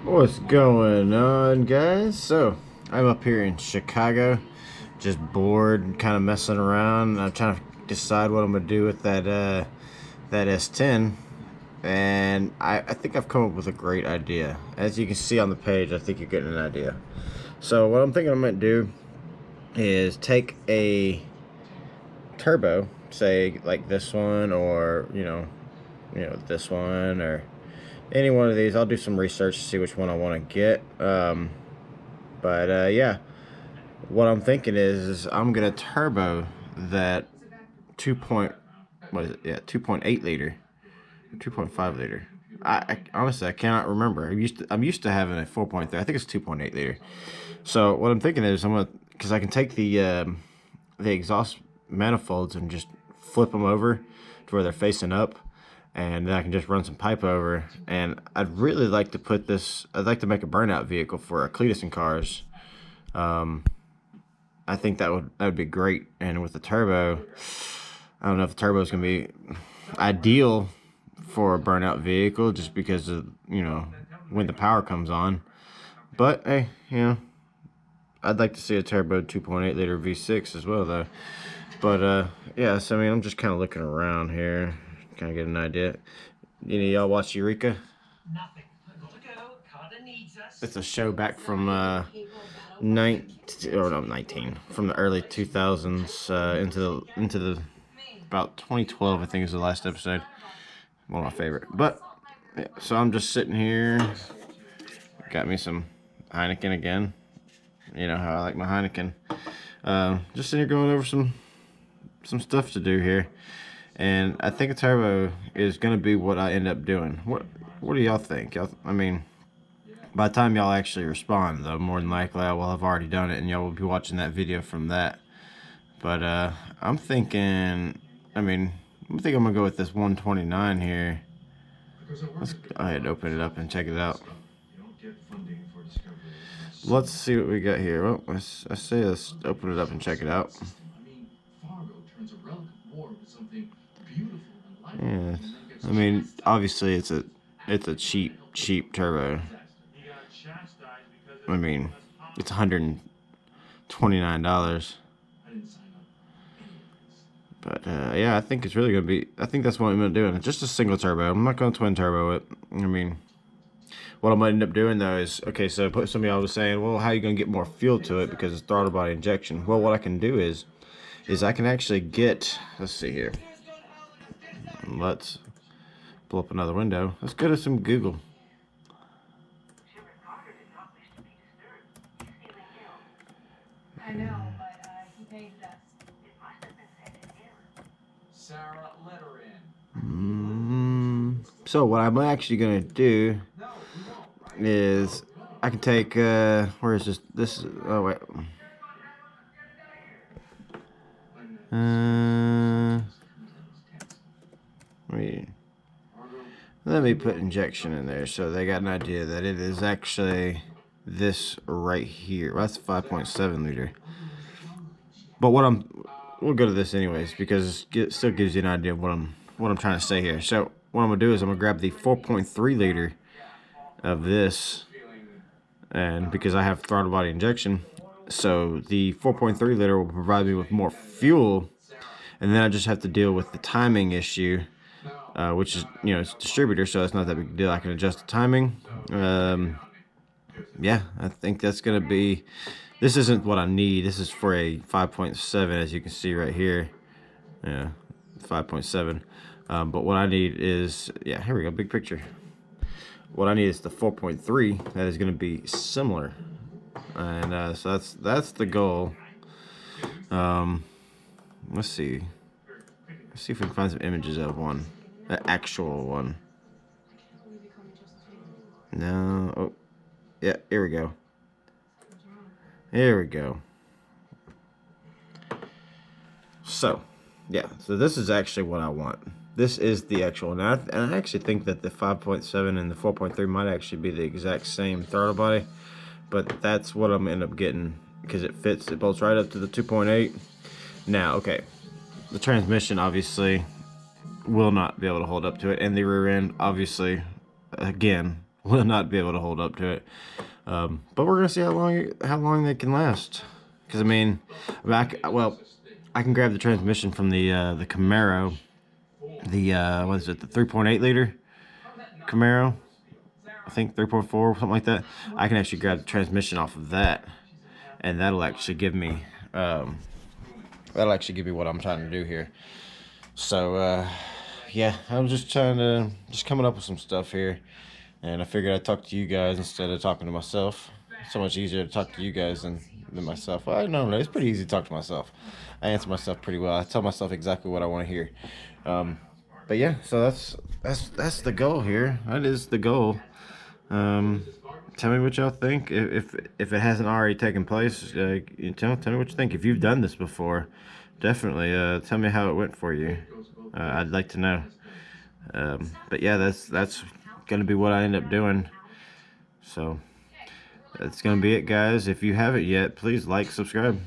What's going on, guys? So, I'm up here in Chicago, just bored, kind of messing around. I'm trying to decide what I'm gonna do with that S10, and I think I've come up with a great idea. As you can see on the page, I think you're getting an idea. So, what I'm thinking I might do is take a turbo, say like this one, or this one, or any one of these. I'll do some research to see which one I want to get. Yeah, what I'm thinking is I'm gonna turbo that 2 point, what is it? Yeah, 2.8 liter, 2.5 liter. I honestly I cannot remember. I'm used to having a 4.3. I think it's 2.8 liter. So what I'm thinking is because I can take the exhaust manifolds and just flip them over to where they're facing up, and then I can just run some pipe over. And I'd really like to put this. I'd like to make a burnout vehicle for Cletus and cars. I think that would be great. And with the turbo, I don't know if the turbo is gonna be ideal for a burnout vehicle, just because of when the power comes on. But hey, I'd like to see a turbo 2.8 liter V6 as well, though. But yeah, so I mean, I'm just kind of looking around here, kind of get an idea. Y'all watch Eureka? It's a show back from 19 from the early 2000s into the about 2012, I think is the last episode. One of my favorite. But yeah, so I'm just sitting here, got me some Heineken again. You know how I like my Heineken. Just sitting here going over some stuff to do here, and I think a turbo is gonna be what I end up doing. What do y'all think? I mean, by the time y'all actually respond, though, more than likely I will have already done it, and y'all will be watching that video from that. But I'm thinking, I'm gonna go with this 129 here. Let's go ahead and open it up and check it out. Let's see what we got here. Well, I say let's open it up and check it out. Yeah, I mean, obviously it's a cheap turbo. I mean, it's $129. But yeah, I think it's really gonna be. I think that's what I'm gonna do. And it's just a single turbo. I'm not gonna twin turbo it. I mean, what I'm gonna end up doing though is, okay, so some of y'all was saying, well, how are you gonna get more fuel to it because it's throttle body injection? Well, what I can do is I can actually get. Let's see here. Let's pull up another window. Let's go to some Google. I know, but he pays us. Sarah, let her in. So what I'm actually gonna do is I can take where is this? This is, oh wait. Let me put injection in there so they got an idea that it is actually this right here. Well, that's 5.7 liter. But we'll go to this anyways because it still gives you an idea of what I'm trying to say here. So what I'm gonna do is I'm gonna grab the 4.3 liter of this, and because I have throttle body injection, so the 4.3 liter will provide me with more fuel, and then I just have to deal with the timing issue, which is, it's distributor, so it's not that big a deal. I can adjust the timing. Yeah, I think that's gonna be. This isn't what I need. This is for a 5.7, as you can see right here. Yeah, 5.7. But what I need is, yeah, here we go, big picture. What I need is the 4.3 that is going to be similar, and so that's the goal. Let's see if we can find some images of one, an actual one. No, oh, yeah, here we go. Here we go. So, yeah, so this is actually what I want. This is the actual, and I actually think that the 5.7 and the 4.3 might actually be the exact same throttle body, but that's what I'm gonna end up getting because it fits. It bolts right up to the 2.8. Now, okay, the transmission obviously will not be able to hold up to it, and the rear end, obviously, again, will not be able to hold up to it. But we're gonna see how long they can last. Because I mean, I can grab the transmission from the Camaro, what is it, the 3.8 liter Camaro, I think 3.4, something like that. I can actually grab the transmission off of that, and that'll actually give me what I'm trying to do here. So yeah, I'm just coming up with some stuff here, and I figured I'd talk to you guys instead of talking to myself. It's so much easier to talk to you guys than myself. Well, no, it's pretty easy to talk to myself. I answer myself pretty well. I tell myself exactly what I want to hear. But yeah, so that's the goal here. That is the goal. Tell me what y'all think. If it hasn't already taken place, tell me what you think. If you've done this before, definitely tell me how it went for you. I'd like to know. But yeah, that's gonna be what I end up doing. So that's gonna be it, guys. If you haven't yet, please like, subscribe.